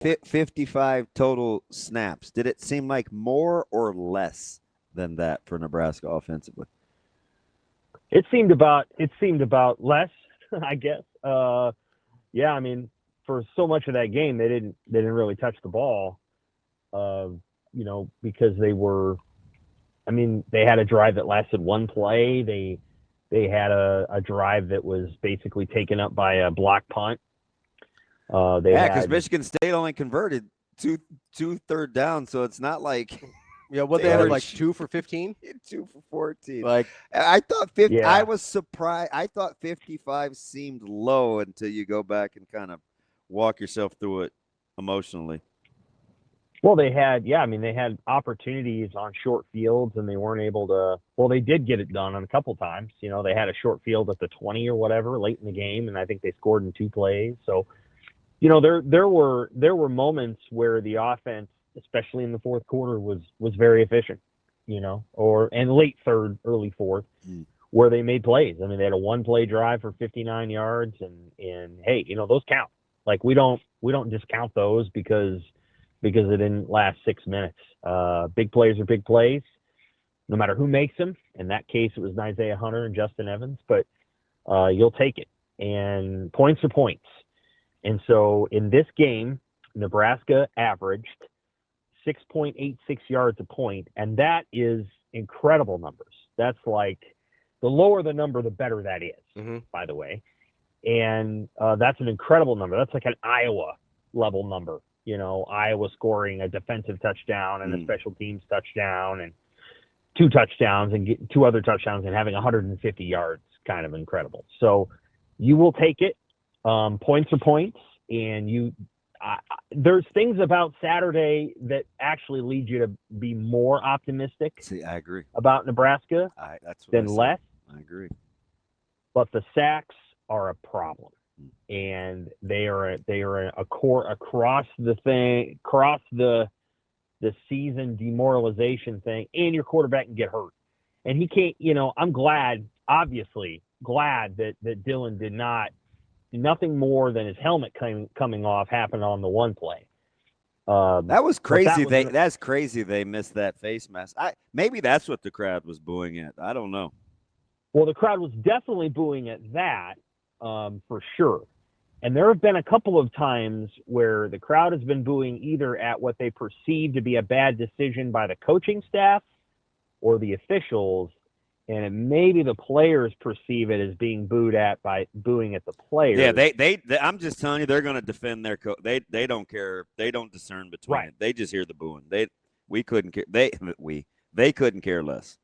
55 total snaps. Did it seem like more or less than that for Nebraska offensively? It seemed about less, I guess. Yeah, I mean, for so much of that game, they didn't really touch the ball. Because they had a drive that lasted one play. They had a drive that was basically taken up by a block punt. Because Michigan State only converted two third down, so it's not like they had like 2 for 15, 2 for 14. Like I thought 50. Yeah. I was surprised. I thought 55 seemed low until you go back and kind of walk yourself through it emotionally. Well, they had opportunities on short fields, and they weren't able to. Well, they did get it done on a couple times. They had a short field at the 20 or whatever late in the game, and I think they scored in 2 plays. So, there were moments where the offense, especially in the fourth quarter, was very efficient. And late third, early fourth, where they made plays. I mean, they had a 1-play drive for 59 yards, and hey, those count. Like we don't discount those because it didn't last 6 minutes. Big plays are big plays, no matter who makes them. In that case, it was Isaiah Hunter and Justin Evans, but you'll take it. And points are points. And so in this game, Nebraska averaged 6.86 yards a point, and that is incredible numbers. That's like the lower the number, the better that is, by the way. And that's an incredible number. That's like an Iowa level number. Iowa scoring a defensive touchdown and a special teams touchdown and 2 touchdowns and 2 other touchdowns and having 150 yards, kind of incredible. So you will take it. Points are points, and there's things about Saturday that actually lead you to be more optimistic. See, I agree about Nebraska than less. I agree. But the sacks are a problem, and they are a core across the season demoralization thing, and your quarterback can get hurt, and he can't. I'm obviously glad that Dylan did nothing more than his helmet coming off happened on the 1 play. That was crazy. That's crazy. They missed that face mask. Maybe that's what the crowd was booing at. I don't know. Well, the crowd was definitely booing at that, for sure. And there have been a couple of times where the crowd has been booing either at what they perceive to be a bad decision by the coaching staff or the officials, and maybe the players perceive it as being booed at by booing at the players. Yeah, they I'm just telling you, they're going to defend their coach. They don't care. They don't discern between it. They just hear the booing. We couldn't care. They couldn't care less.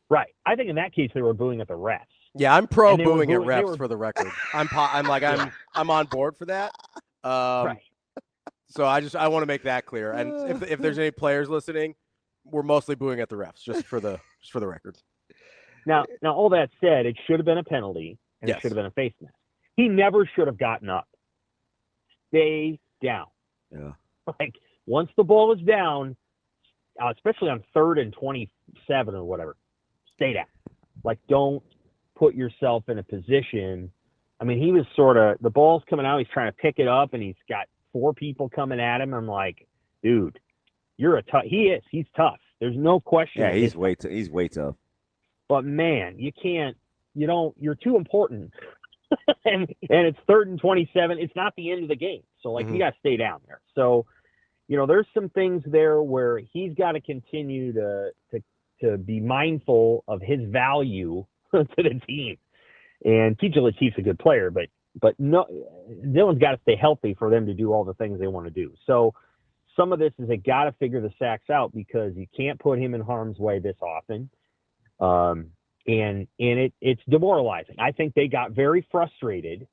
Right. I think in that case they were booing at the refs. Yeah, I'm pro booing at refs for the record. I'm on board for that. Right. So I want to make that clear. And if there's any players listening, we're mostly booing at the refs, just for the record. Now, all that said, it should have been a penalty, and it should have been a face mask. He never should have gotten up. Stay down. Yeah. Like, once the ball is down, especially on 3rd and 27 or whatever, stay down. Like, don't put yourself in a position. I mean, he was the ball's coming out, he's trying to pick it up, and he's got 4 people coming at him. I'm like, dude, he's tough. There's no question. Yeah, he's way tough. But man, you're too important. and it's 3rd and 27. It's not the end of the game. So you got to stay down there. So, there's some things there where he's got to continue to be mindful of his value to the team. And TJ Latif's a good player, but no, Dylan's got to stay healthy for them to do all the things they want to do. So some of this is they got to figure the sacks out because you can't put him in harm's way this often. And it's demoralizing. I think they got very frustrated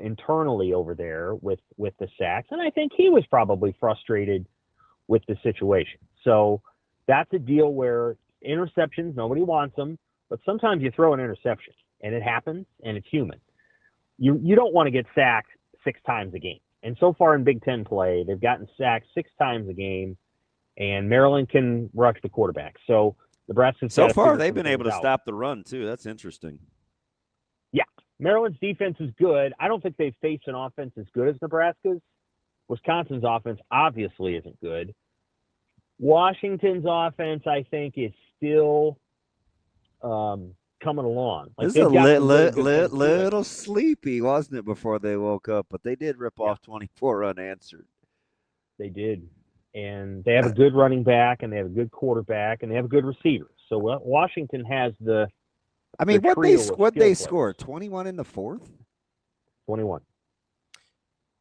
internally over there with the sacks, and I think he was probably frustrated with the situation. So that's a deal where interceptions, nobody wants them, but sometimes you throw an interception, and it happens, and it's human. You don't want to get sacked 6 times a game. And so far in Big Ten play, they've gotten sacked 6 times a game, and Maryland can rush the quarterback. So Nebraska's so far they've been able to stop the run too. That's interesting. Yeah, Maryland's defense is good. I don't think they've faced an offense as good as Nebraska's, Wisconsin's offense obviously isn't good. Washington's offense, I think, is still coming along. Like, this is a really little sleepy, wasn't it, before they woke up? But they did rip off 24 unanswered. They did. And they have a good running back, and they have a good quarterback, and they have a good receiver. So Washington has the – I mean, what they score? 21 in the fourth? 21.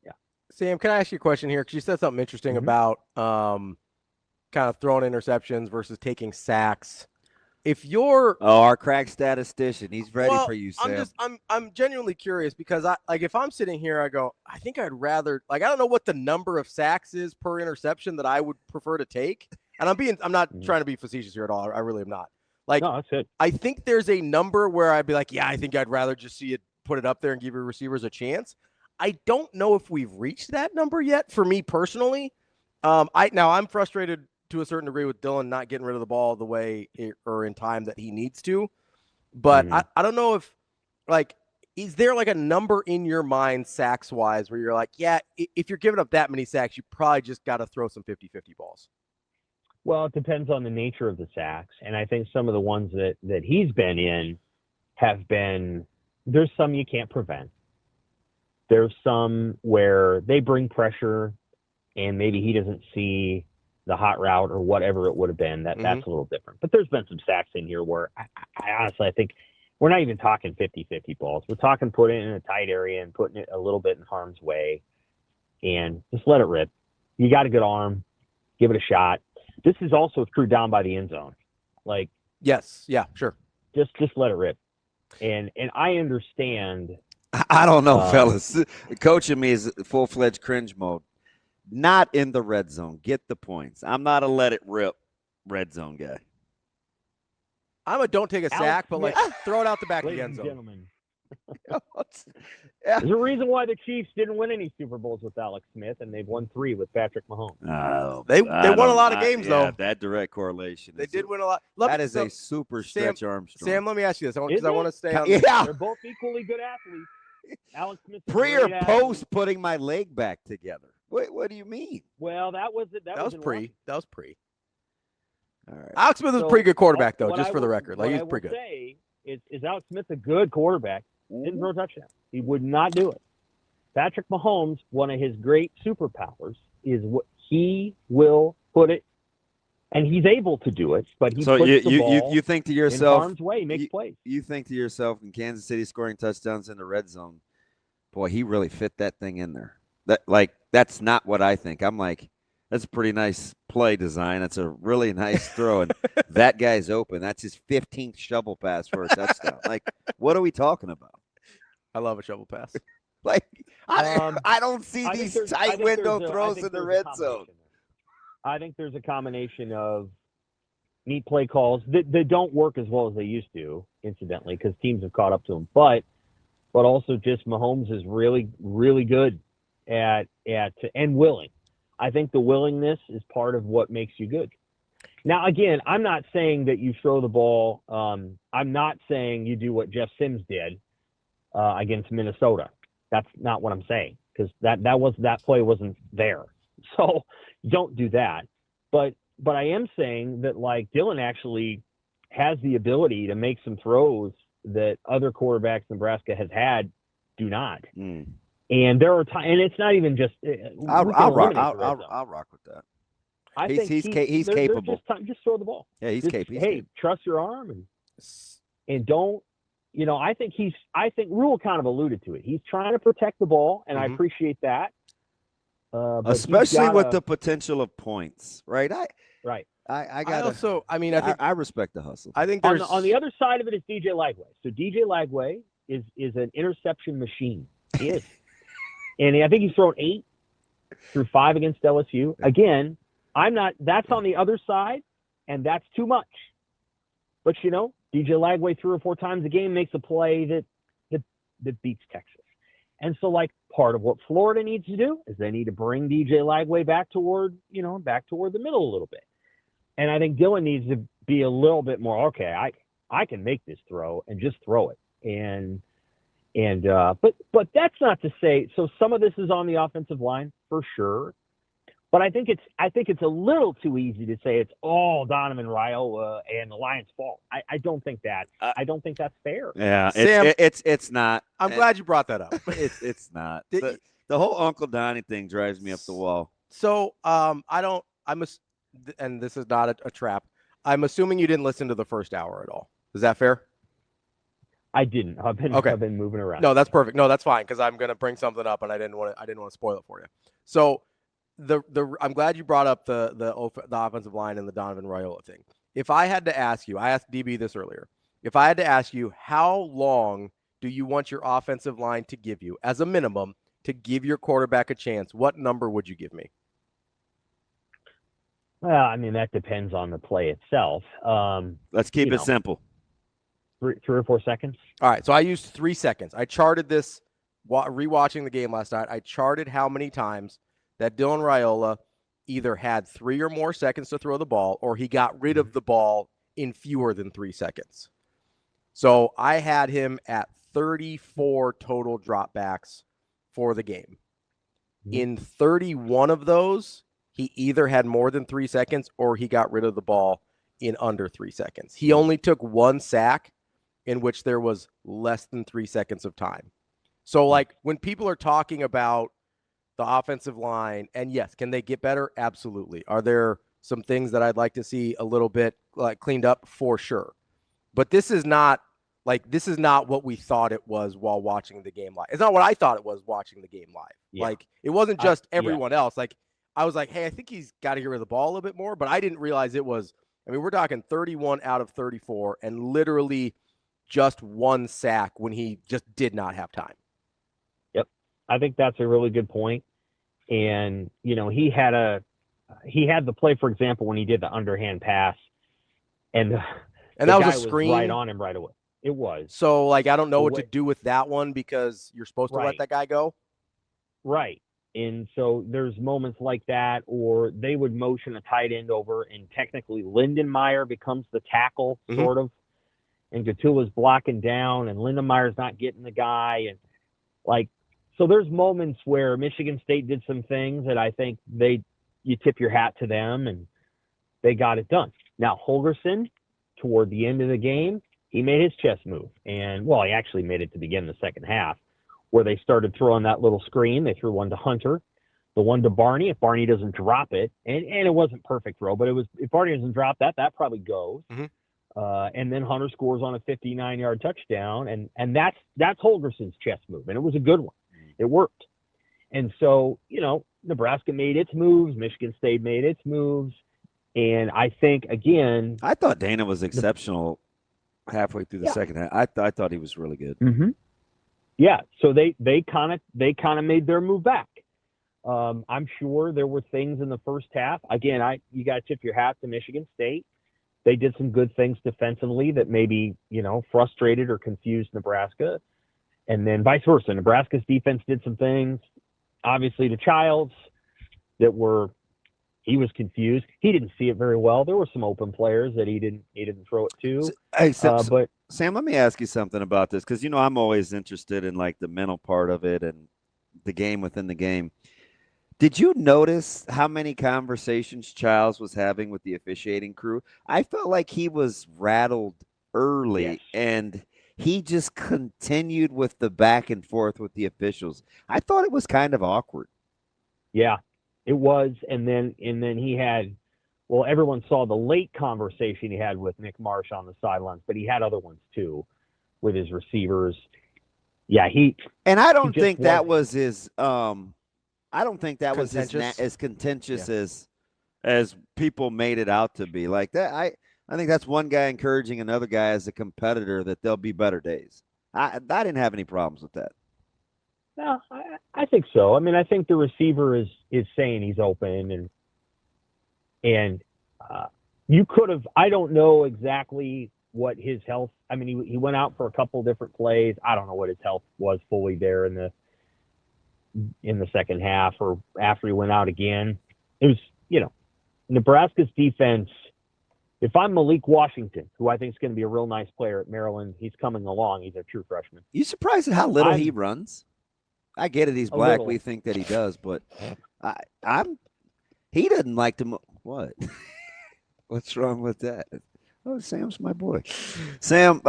Yeah. Sam, can I ask you a question here? Because you said something interesting about kind of throwing interceptions versus taking sacks. If you're our crack statistician, he's ready for you, Sam. I'm genuinely curious because if I'm sitting here, I go, I think I'd rather, I don't know what the number of sacks is per interception that I would prefer to take. And I'm not trying to be facetious here at all. I really am not. No, that's it. I think there's a number where I'd be like, yeah, I think I'd rather just see it, put it up there and give your receivers a chance. I don't know if we've reached that number yet for me personally. I'm frustrated to a certain degree with Dylan not getting rid of the ball the way or in time that he needs to. But I don't know if, is there a number in your mind sacks wise where you're like, yeah, if you're giving up that many sacks, you probably just got to throw some 50-50 balls? Well, it depends on the nature of the sacks. And I think some of the ones that he's been in have been, there's some you can't prevent. There's some where they bring pressure and maybe he doesn't see the hot route or whatever it would have been. That's a little different. But there's been some sacks in here where I honestly, I think we're not even talking 50-50 balls. We're talking putting it in a tight area and putting it a little bit in harm's way and just let it rip. You got a good arm. Give it a shot. This is also true down by the end zone. Yes. Yeah, sure. Just let it rip. And I understand. I don't know, fellas. Coaching me is full-fledged cringe mode. Not in the red zone. Get the points. I'm not a let it rip red zone guy. I'm a don't take a sack, but throw it out the back of the end zone. Gentlemen. There's a reason why the Chiefs didn't win any Super Bowls with Alex Smith, and they've won 3 with Patrick Mahomes. They won a lot of games, though. That direct correlation. They did win a lot. That is a super stretch Armstrong. Sam, let me ask you this, because I want to stay on. Yeah, they're both equally good athletes. Alex Smith. Pre or post putting my leg back together? What do you mean? Well, that was it. That was pre. That was pre. All right. Alex Smith was a pretty good quarterback, though, just for the record. He was pretty good. Say is Alex Smith a good quarterback? Didn't throw a touchdown. He would not do it. Patrick Mahomes, one of his great superpowers, is what he will put it, and he's able to do it. But he puts the ball you think to yourself, in harm's way, makes plays. You think to yourself, in Kansas City scoring touchdowns in the red zone, boy, he really fit that thing in there. That's not what I think. I'm like, that's a pretty nice play design. That's a really nice throw, and that guy's open. That's his 15th shovel pass for a touchdown. What are we talking about? I love a shovel pass. I don't see these tight window throws in the red zone. I think there's a combination of neat play calls that don't work as well as they used to, incidentally, because teams have caught up to them. But also just Mahomes is really, really good at and willing. I think the willingness is part of what makes you good. Now, again, I'm not saying that you throw the ball. I'm not saying you do what Jeff Sims did against Minnesota. That's not what I'm saying, because that play wasn't there. So don't do that. But I am saying that Dylan actually has the ability to make some throws that other quarterbacks Nebraska has had do not. And there are times, and it's not even just. I'll rock with that. I think he's capable. Just throw the ball. Yeah, he's capable. Hey, trust your arm and don't. I think Rule kind of alluded to it. He's trying to protect the ball, and I appreciate that. Especially with the potential of points, right? I respect the hustle. I think on the other side of it is DJ Lagway. So DJ Lagway is an interception machine. He is. And I think he's thrown 8 through 5 against LSU. Again, that's on the other side, and that's too much. But, DJ Lagway 3 or 4 times a game makes a play that beats Texas. And so, part of what Florida needs to do is they need to bring DJ Lagway back toward the middle a little bit. And I think Dylan needs to be a little bit more, okay, I can make this throw and just throw it. But that's not to say, so some of this is on the offensive line. for sure. But I think it's a little too easy to say it's all Donovan Raiola and the Lions' fault. I don't think that. I don't think that's fair. Yeah, Sam, it's not. I'm glad you brought that up. It's not. The whole Uncle Donnie thing drives me up the wall. So and this is not a trap. I'm assuming you didn't listen to the first hour at all. Is that fair? I didn't. I've been moving around. No, that's perfect. No, that's fine because I'm going to bring something up and I didn't want to spoil it for you. So I'm glad you brought up the offensive line and the Donovan Raiola thing. If I had to ask you, I asked DB this earlier. If I had to ask you, how long do you want your offensive line to give you as a minimum to give your quarterback a chance? What number would you give me? Well, I mean, that depends on the play itself. Let's keep it simple. 3 or 4 seconds. All right. So I used 3 seconds. I charted this rewatching the game last night. I charted how many times that Dylan Raiola either had 3 or more seconds to throw the ball or he got rid of the ball in fewer than 3 seconds. So I had him at 34 total dropbacks for the game. In 31 of those, he either had more than 3 seconds or he got rid of the ball in under 3 seconds. He only took 1 sack in which there was less than 3 seconds of time. So, like, when people are talking about the offensive line, and yes, can they get better? Absolutely. Are there some things that I'd like to see a little bit cleaned up? For sure. But this is not what we thought it was while watching the game live. It's not what I thought it was watching the game live. Yeah. Like, it wasn't just everyone else. Like, I was like, hey, I think he's got to get rid of the ball a little bit more, but I didn't realize it was, I mean, we're talking 31 out of 34 and literally just 1 sack when he just did not have time. Yep. I think that's a really good point. And, you know, he had the play, for example, when he did the underhand pass and that was a screen was right on him right away. It was. So, like, I don't know what to do with that one because you're supposed to let that guy go. Right. And so there's moments like that, or they would motion a tight end over, and technically Lindenmeyer becomes the tackle, sort of, and Gatula's blocking down, and Lindenmeyer's not getting the guy, and like, so there's moments where Michigan State did some things that I think you tip your hat to them, and they got it done. Now Holgorsen, toward the end of the game, he made his chess move, and well, he actually made it to begin the second half, where they started throwing that little screen. They threw one to Hunter, the one to Barney. If Barney doesn't drop it, and it wasn't perfect throw, but if Barney doesn't drop that probably goes. And then Hunter scores on a 59-yard touchdown, and that's Holgorsen's chess move, and it was a good one. It worked. And so, you know, Nebraska made its moves, Michigan State made its moves, and I think, again, I thought Dana was exceptional halfway through the second half. I thought he was really good. Yeah, so they kind of made their move back. I'm sure there were things in the first half. Again, you got to tip your hat to Michigan State. They did some good things defensively that maybe, you know, frustrated or confused Nebraska, and then vice versa. Nebraska's defense did some things, obviously, to Childs he was confused. He didn't see it very well. There were some open players that he didn't throw it to. Hey, but Sam, let me ask you something about this, because, you know, I'm always interested in, like, the mental part of it and the game within the game. Did you notice how many conversations Childs was having with the officiating crew? I felt like he was rattled early, and he just continued with the back and forth with the officials. I thought it was kind of awkward. Yeah, it was. And then he had, well, everyone saw the late conversation he had with Nick Marsh on the sidelines, but he had other ones too with his receivers. Yeah, I don't think that was his I don't think that was as contentious as people made it out to be. Like that, I think that's one guy encouraging another guy as a competitor that there'll be better days. I didn't have any problems with that. No, I think so. I mean, I think the receiver is saying he's open, and you could have. I don't know exactly what his health. I mean, he went out for a couple different plays. I don't know what his health was fully there in the second half or after he went out again. It was, you know, Nebraska's defense. If I'm Malik Washington, who I think is going to be a real nice player at Maryland, he's coming along. He's a true freshman. You surprised at how little he runs? I get it. He's black. We think that he does, but I'm. He doesn't like to. What? What's wrong with that? Oh, Sam's my boy. Sam,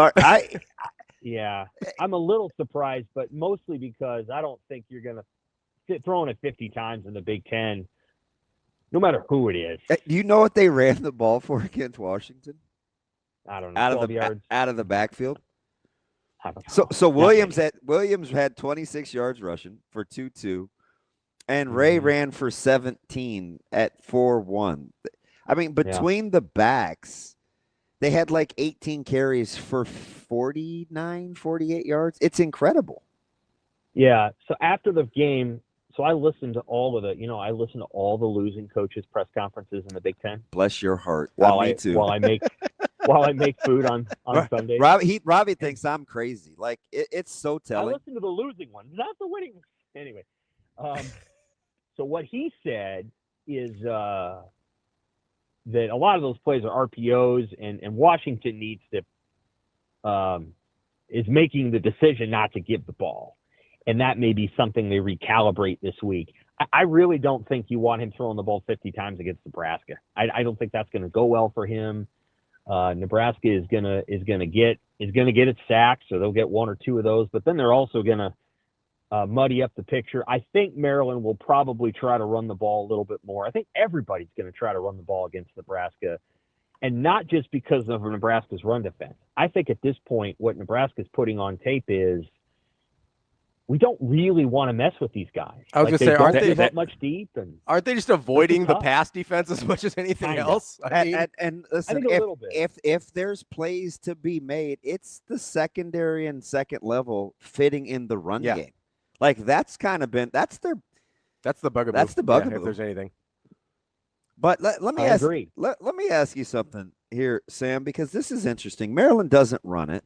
Yeah, I'm a little surprised, but mostly because I don't think you're going to throwing it 50 times in the Big Ten, no matter who it is. Do you know what they ran the ball for against Washington? I don't know, 12 yards. Out of the backfield. I don't know. So Williams had 26 yards rushing for 2-2, and Ray ran for 17 at 4-1. I mean, between the backs, they had like 18 carries for 49, 48 yards. It's incredible. Yeah. So after the game, so I listened to all of the losing coaches' press conferences in the Big Ten. Bless your heart. Me too. While I make food on Sundays. Ravi thinks I'm crazy. Like it's so telling. I listened to the losing ones, not the winning. Anyway, so what he said is that a lot of those plays are RPOs, and Washington needs to is making the decision not to give the ball, and that may be something they recalibrate this week. I really don't think you want him throwing the ball 50 times against Nebraska. I don't think that's going to go well for him. Nebraska is gonna get its sacks, so they'll get one or two of those, but then they're also gonna muddy up the picture. I think Maryland will probably try to run the ball a little bit more. I think everybody's going to try to run the ball against Nebraska, and not just because of Nebraska's run defense. I think at this point, what Nebraska's putting on tape is we don't really want to mess with these guys. I was going to say, aren't they that much deep? And aren't they just avoiding the pass defense as much as anything else? And listen, if there's plays to be made, it's the secondary and second level fitting in the run game. Like that's kind of been that's the bugaboo. That's the bugaboo. If there's anything. But let me ask you something here, Sam, because this is interesting. Maryland doesn't run it.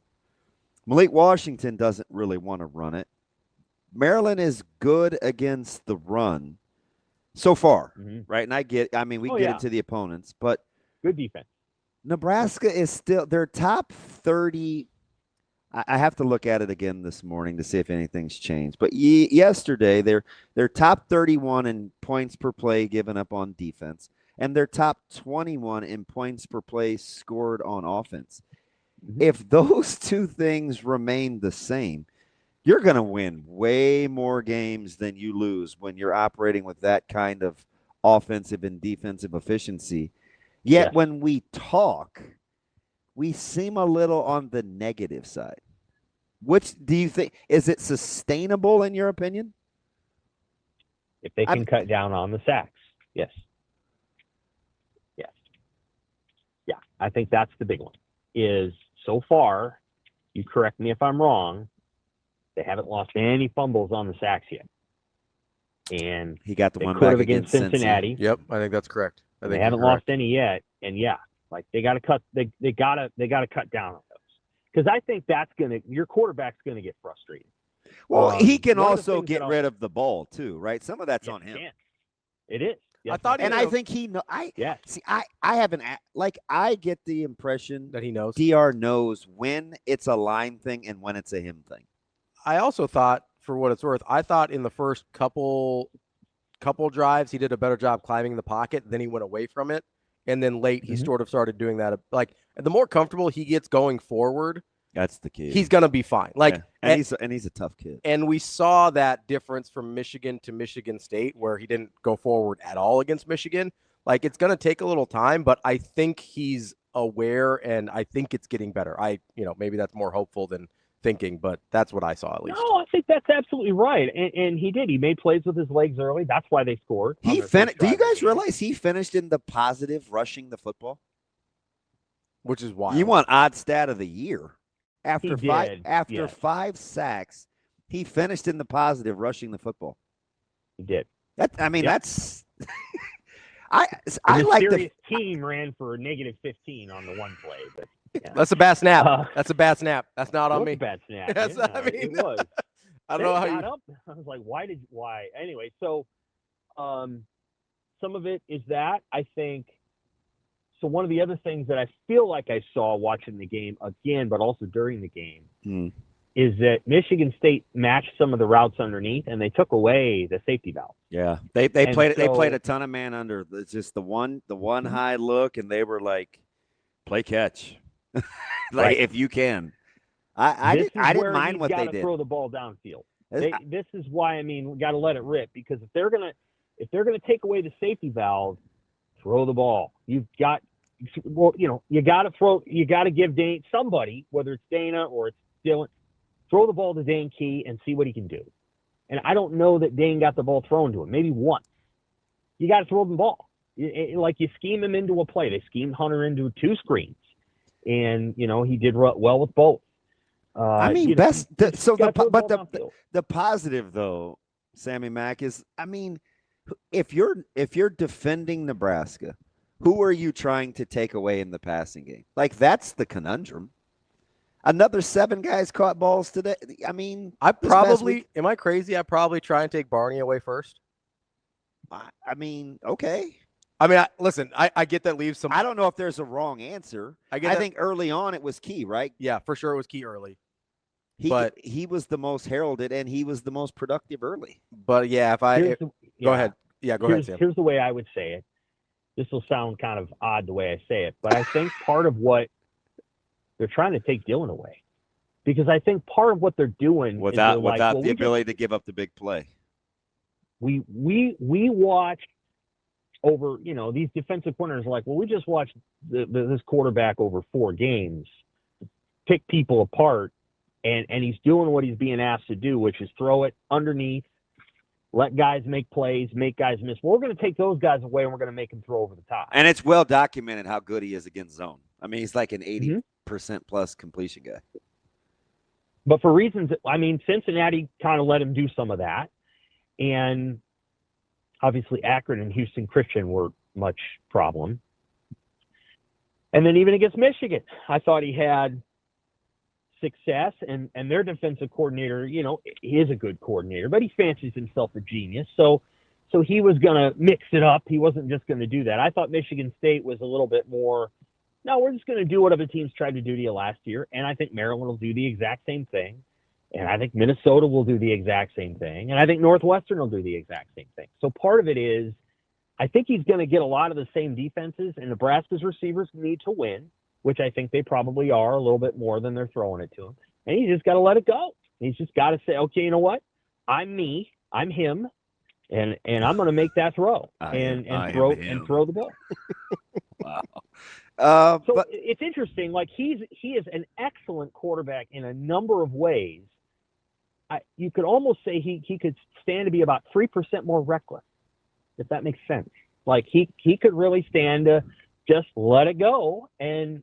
Malik Washington doesn't really want to run it. Maryland is good against the run so far, right? And we get into the opponents, but good defense. Nebraska is still their top 30. I have to look at it again this morning to see if anything's changed. But yesterday, they're top 31 in points per play given up on defense, and they're top 21 in points per play scored on offense. If those two things remain the same, you're going to win way more games than you lose when you're operating with that kind of offensive and defensive efficiency. Yet when we talk, we seem a little on the negative side. Which do you think, is it sustainable in your opinion? If they can cut down on the sacks, yes. Yeah, I think that's the big one. Is so far, you correct me if I'm wrong, they haven't lost any fumbles on the sacks yet. And he got the one back against Cincinnati. Yep, I think that's correct. They haven't lost any yet, and they got to cut. They got to cut down on those, because I think your quarterback's gonna get frustrated. Well, he can also get rid of the ball too, right? Some of that's on him. It is. Yes, I thought, I think he know. I haven't I get the impression that he knows. DR knows when it's a line thing and when it's a him thing. I also thought, for what it's worth, in the first couple drives he did a better job climbing the pocket. Then he went away from it, and then late he sort of started doing that. Like the more comfortable he gets going forward, that's the key. He's gonna be fine. And he's a tough kid. And we saw that difference from Michigan to Michigan State, where he didn't go forward at all against Michigan. Like it's gonna take a little time, but I think he's aware, and I think it's getting better. Maybe that's more hopeful than thinking, but that's what I saw at least. No, I think that's absolutely right. And he did. He made plays with his legs early. That's why they scored. Do you guys realize he finished in the positive rushing the football? Which is wild. You want odd stat of the year. After 5 sacks, he finished in the positive rushing the football. He did. That's I like the team ran for -15 on the one play, but that's a bad snap. That's a bad snap. That's not on me. A bad snap. It was. I don't know how you. I was like, why? Anyway, so some of it is that I think. So one of the other things that I feel like I saw watching the game again, but also during the game, is that Michigan State matched some of the routes underneath, and they took away the safety valve. Yeah, they And played so- a ton of man under. It's just the one high look, and they were like, play catch, like Right. if you can. I didn't mind what they did. Throw the ball downfield. I- This is why we got to let it rip, because if they're gonna take away the safety valve, throw the ball. You got to throw. You got to give Dane, somebody, whether it's Dana or it's Dylan, throw the ball to Dane Key and see what he can do. And I don't know that Dane got the ball thrown to him. Maybe once. You got to throw the ball. Like you scheme him into a play. They schemed Hunter into 2 screens, and he did well with both. I mean, the positive though, Sammy Mack, is, I mean, if you're defending Nebraska, who are you trying to take away in the passing game? Like, that's the conundrum. Another 7 guys caught balls today. I mean, am I crazy? I probably try and take Barney away first. I mean, okay. I mean, listen, I get that leaves some. I don't know if there's a wrong answer. I think early on it was Key, right? Yeah, for sure it was Key early. He was the most heralded, and he was the most productive early. But yeah, go ahead. Yeah, go ahead, Sam. Here's the way I would say it. This will sound kind of odd the way I say it, but I think part of what they're trying to take Dylan away, because I think part of what they're doing without the ability to give up the big play. We watched over, these defensive corners are like, well, we just watched this quarterback over 4 games pick people apart, and he's doing what he's being asked to do, which is throw it underneath, let guys make plays, make guys miss. Well, we're going to take those guys away, and we're going to make them throw over the top. And it's well documented how good he is against zone. I mean, he's like an 80% plus completion guy. But for reasons, Cincinnati kind of let him do some of that. And obviously Akron and Houston Christian were much problem. And then even against Michigan, I thought he had success, and their defensive coordinator, he is a good coordinator, but he fancies himself a genius. So he was going to mix it up. He wasn't just going to do that. I thought Michigan State was a little bit more, no, we're just going to do what other teams tried to do to you last year. And I think Maryland will do the exact same thing. And I think Minnesota will do the exact same thing. And I think Northwestern will do the exact same thing. So part of it is, I think he's going to get a lot of the same defenses, and Nebraska's receivers need to win, which I think they probably are a little bit more than they're throwing it to him. And he's just got to let it go. He's just got to say, okay, you know what? I'm me. I'm him. And I'm going to make that throw and throw the ball. Wow. So it's interesting. Like he is an excellent quarterback in a number of ways. You could almost say he could stand to be about 3% more reckless, if that makes sense. Like he could really stand to just let it go and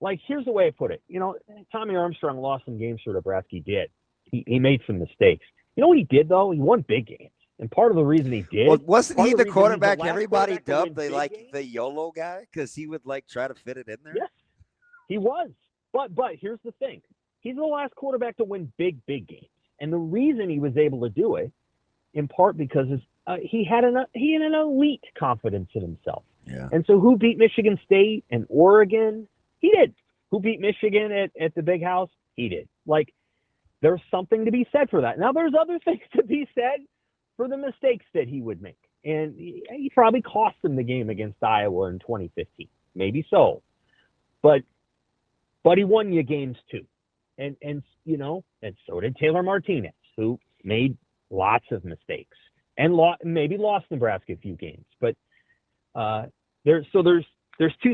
like, here's the way I put it. Tommy Armstrong lost some games for Nebraska. He did. He made some mistakes. You know what he did though? He won big games. And part of the reason he did, wasn't he the quarterback everybody dubbed the YOLO guy, because he would try to fit it in there? Yes, he was. But here's the thing: he's the last quarterback to win big games, and the reason he was able to do it, in part because he had an elite confidence in himself. Yeah. And so, who beat Michigan State and Oregon? He did. Who beat Michigan at the Big House? He did. Like, there's something to be said for that. Now, there's other things to be said for the mistakes that he would make. And he probably cost them the game against Iowa in 2015. Maybe so. But he won you games too. And so did Taylor Martinez, who made lots of mistakes and maybe lost Nebraska a few games. But there's 2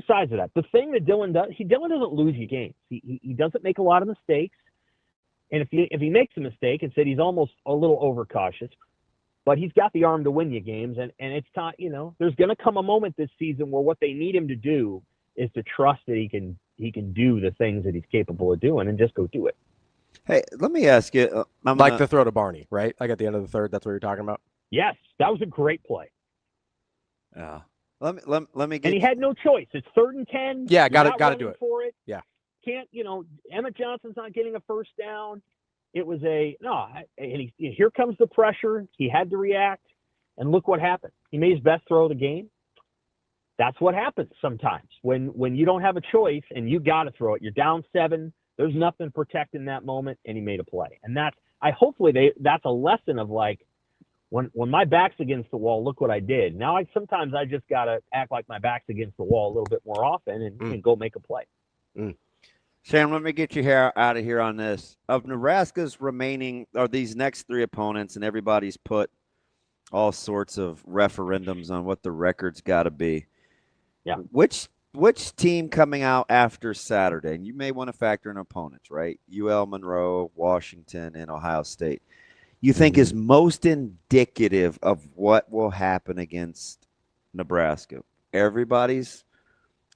sides of that. The thing that Dylan does, Dylan doesn't lose you games. He doesn't make a lot of mistakes. And if he makes a mistake, and said he's almost a little overcautious, but he's got the arm to win you games. And it's not, there's going to come a moment this season where what they need him to do is to trust that he can do the things that he's capable of doing and just go do it. Hey, let me ask you. The throw to Barney, right? Like at the end of the third, that's what you're talking about? Yes, that was a great play. Yeah. Let me get. And he had no choice. It's 3rd and 10. Yeah, got to do it. For it. Yeah. Can't, Emmett Johnson's not getting a first down. It was here comes the pressure. He had to react, and look what happened. He made his best throw of the game. That's what happens sometimes when you don't have a choice and you got to throw it. You're down 7. There's nothing protecting that moment, and he made a play. And that's a lesson of like, when my back's against the wall, look what I did. Now sometimes I just gotta act like my back's against the wall a little bit more often and go make a play. Sam, let me get you out of here on this. Of Nebraska's remaining, or these next three opponents, and everybody's put all sorts of referendums on what the record's got to be. Yeah. Which team coming out after Saturday, and you may want to factor in opponents, right? UL, Monroe, Washington, and Ohio State, you think is most indicative of what will happen against Nebraska?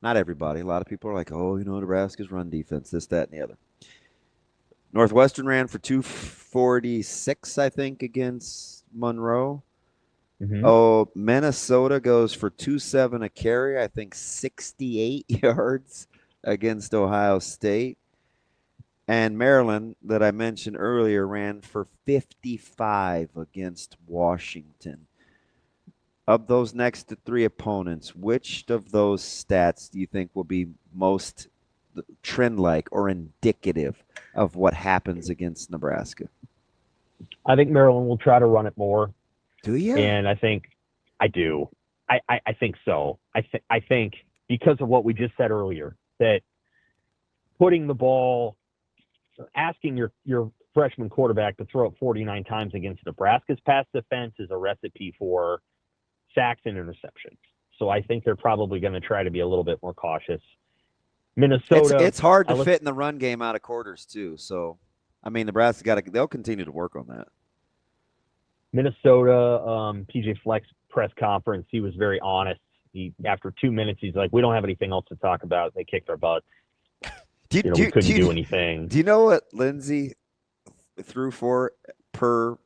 Not everybody. A lot of people are like, oh, Nebraska's run defense, this, that, and the other. Northwestern ran for 246, I think, against Monroe. Oh, Minnesota goes for 2.7 a carry, I think 68 yards against Ohio State. And Maryland, that I mentioned earlier, ran for 55 against Washington. Of those next three opponents, which of those stats do you think will be most trend-like or indicative of what happens against Nebraska? I think Maryland will try to run it more. Do you? And I think I do. I think so. I think because of what we just said earlier, that putting the ball, asking your freshman quarterback to throw it 49 times against Nebraska's pass defense is a recipe for sacks and interceptions. So I think they're probably going to try to be a little bit more cautious. Minnesota, it's hard to fit in the run game out of quarters too. So, I mean, Nebraska they'll continue to work on that. Minnesota, PJ Fleck's press conference, he was very honest. After 2 minutes, he's like, we don't have anything else to talk about. They kicked our butts. We couldn't do anything. Do you know what Lindsey threw for per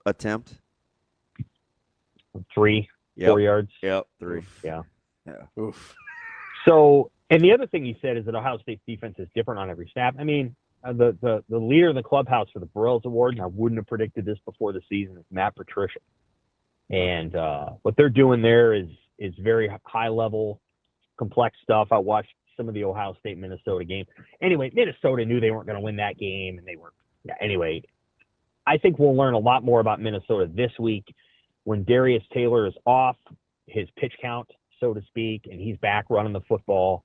attempt? 3, 4 yards. Yep, 3. Oof. Yeah. Oof. So, and the other thing he said is that Ohio State's defense is different on every snap. I mean, the leader in the clubhouse for the Burroughs Award, and I wouldn't have predicted this before the season, is Matt Patricia. And what they're doing there is very high level, complex stuff. I watched some of the Ohio State Minnesota game. Anyway, Minnesota knew they weren't going to win that game, and they weren't. Yeah, anyway, I think we'll learn a lot more about Minnesota this week when Darius Taylor is off his pitch count, so to speak, and he's back running the football.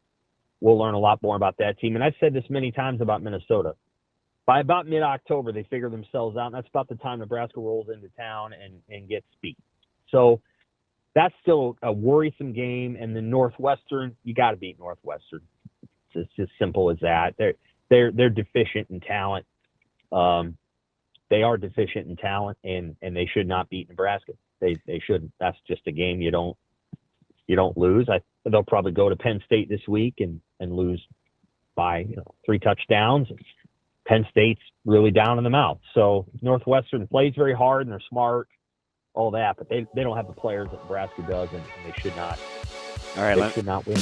We'll learn a lot more about that team. And I've said this many times about Minnesota. By about mid-October, they figure themselves out, and that's about the time Nebraska rolls into town and gets beat. So that's still a worrisome game. And then Northwestern, you got to beat Northwestern. It's as simple as that. They're deficient in talent. They are deficient in talent, and they should not beat Nebraska. They shouldn't. That's just a game you don't lose. They'll probably go to Penn State this week and lose by 3 touchdowns. Penn State's really down in the mouth. So Northwestern plays very hard and they're smart, all that, but they don't have the players that Nebraska does, and they should not. All right, they should not win.